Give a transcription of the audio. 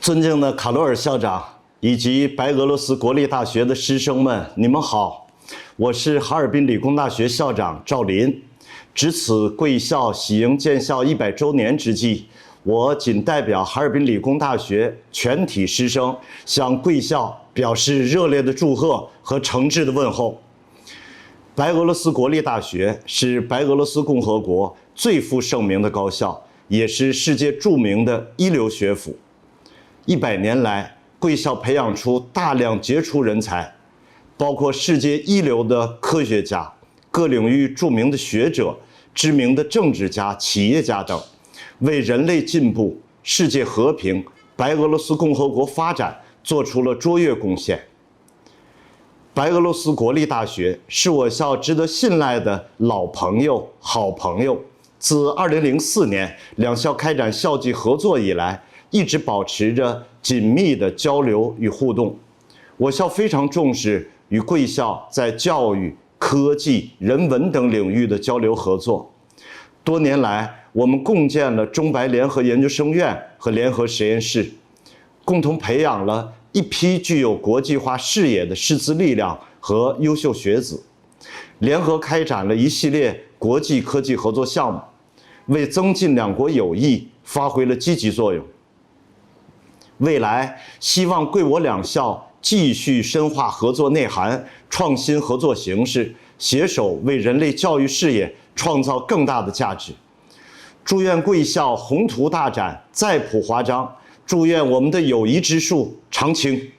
尊敬的卡罗尔校长以及白俄罗斯国立大学的师生们，你们好！我是哈尔滨理工大学校长赵林。值此贵校喜迎建校100周年之际，我谨代表哈尔滨理工大学全体师生，向贵校表示热烈的祝贺和诚挚的问候。白俄罗斯国立大学是白俄罗斯共和国最负盛名的高校，也是世界著名的一流学府。100年来，贵校培养出大量杰出人才，包括世界一流的科学家、各领域著名的学者、知名的政治家、企业家等，为人类进步、世界和平、白俄罗斯共和国发展做出了卓越贡献。白俄罗斯国立大学是我校值得信赖的老朋友、好朋友。自2004年两校开展校际合作以来，一直保持着紧密的交流与互动。我校非常重视与贵校在教育、科技、人文等领域的交流合作。多年来，我们共建了中白联合研究生院和联合实验室，共同培养了一批具有国际化视野的师资力量和优秀学子，联合开展了一系列国际科技合作项目，为增进两国友谊发挥了积极作用。未来，希望贵我两校继续深化合作内涵，创新合作形式，携手为人类教育事业创造更大的价值。祝愿贵校宏图大展，再谱华章，祝愿我们的友谊之树长青。